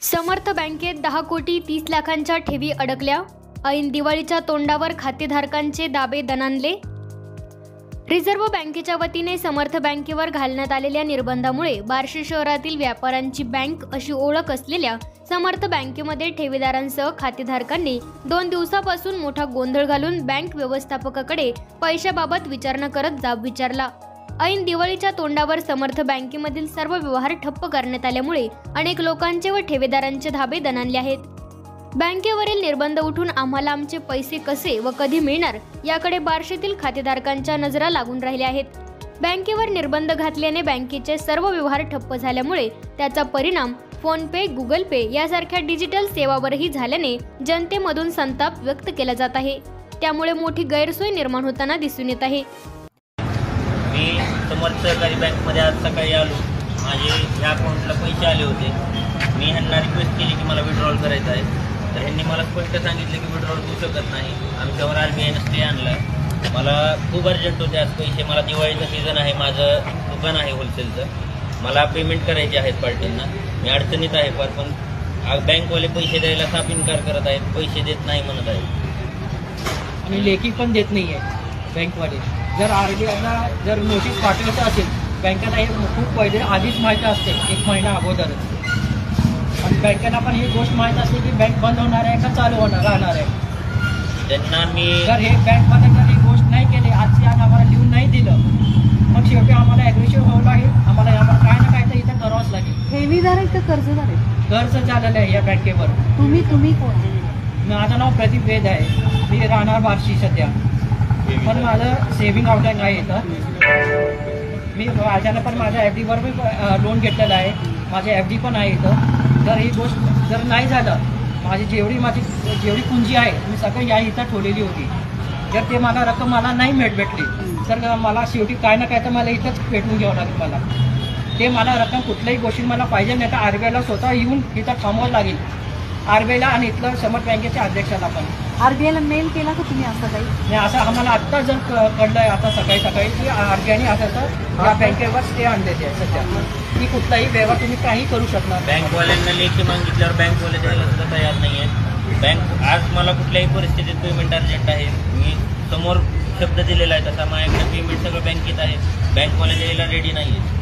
समर्थ बँकेत 10 कोटी 30 लाखांच्या ठेवी अडकल्या। ऐन दिवाळीच्या तोंडावर खातेधारकांचे दाबे दणाणले। रिझर्व्ह बँकेच्या वतीने समर्थ बँकेवर घालण्यात आलेल्या निर्बंधामुळे बार्शी शहरातील व्यापाऱ्यांची बँक अशी ओळख असलेल्या समर्थ बँकेमध्ये ठेवीदारांसह खातेधारकांनी 2 दिवसापासून मोठा गोंधळ घालून बँक व्यवस्थापकाकडे पैशाबाबत विचारणा करत जाब विचारला। ऐन दिवाळीच्या तोंडावर समर्थ बँकेमधील सर्व व्यवहार ठप्प करण्यात आल्यामुळे अनेक लोकांचे व ठेवीदारांचे धाबे दणाणले आहेत। बँकेवरील निर्बंध उठून आम्हाला आमचे पैसे कसे व कधी मिळणार याकडे बार्शीतील खातेधारकांच्या नजरा लागून राहिल्या आहेत। बँकेवर निर्बंध घातल्याने बँकेचे सर्व व्यवहार ठप्प झाल्यामुळे त्याचा परिणाम फोन पे, गुगल पे यासारख्या डिजिटल सेवांवरही झाल्याने जनतेमधून संताप व्यक्त केला जात आहे। त्यामुळे मोठी गैरसोय निर्माण होताना दिसून येत आहे। मी समर्थ सहकारी बँकमध्ये आज सकाळी आलो। माझे ह्या अकाउंटला पैसे आले होते। मी ह्यांना रिक्वेस्ट केली की मला विड्रॉल करायचं आहे, तर ह्यांनी मला स्पष्ट सांगितलं की विड्रॉल होऊ शकत नाही। आमच्यावर RBIनं स्टे आणला। मला खूप अर्जंट होते आज पैसे। मला दिवाळीचं सीझन आहे, माझं दुकान आहे होलसेलचं, मला पेमेंट करायचे आहेत पार्टींना। मी अडचणीत आहे पण बँकवाले पैसे द्यायला साफ इन्कार करत आहेत, पैसे देत नाही म्हणत आहेत आणि लेखी पण देत नाही आहे बँकवाले। जर RBIला जर नोटीस पाठवायचं असेल बँकेला हे खूप पहिले आधीच माहिती असते, 1 महिना अगोदरच। आणि बँकेला पण ही गोष्ट माहीत असते की बँक बंद होणार आहे का चालू राहणार आहे। त्यांना मी जर हे बँकमध्ये जर ही गोष्ट नाही केली, आजची आज आम्हाला लिहून नाही दिलं, मग शेवटी आम्हाला ॲग्रेसिव्ह व्हावं लागेल। आम्हाला काय ना काय तर इथं करावंच लागेल। ठेवीदार आहे का कर्जदार आहे? कर्ज झालेलं आहे या बँकेवर। तुम्ही कोण? माझं नाव प्रदीप वेद आहे। मी राहणार बार्शी सध्या, पण माझं सेव्हिंग अकाउंट आहे इथं। मी माझ्यानं पण माझ्या FDवर मी लोन घेतलेलं आहे, माझे FD पण आहे इथं। जर ही गोष्ट जर नाही झालं, माझी जेवढी पुंजी आहे मी सगळं या इथं ठेवलेली होती, जर ते मला रक्कम मला नाही भेटली तर मला शेवटी काय ना काय तर मला इथंच पेटवून घ्यावं लागेल। मला ते मला रक्कम कुठल्याही गोष्टी मला पाहिजे नाही तर RBIला स्वतः येऊन इथं थांबवावं लागेल, RBIला आणि इथलं समर्थ बँकेच्या अध्यक्षाला पण। RBIला मेल केला का तुम्ही? असं काही नाही, असं आम्हाला आत्ता जर कळलंय आता सकाळी की RBIने असं तर या बँकेवर स्टे आणलेले आहे सध्या, की कुठलाही व्यवहार तुम्ही काही करू शकणार। बँकवाल्यांना लेखी मागितल्यावर बँकवाले द्यायला सुद्धा तयार नाही आहे। बँक आज मला कुठल्याही परिस्थितीत पेमेंट अर्जंट आहे, मी समोर शब्द दिलेला आहे तसा माझ्याकडे पेमेंट सगळं बँकेत आहे, बँकवाले द्यायला रेडी नाही आहे।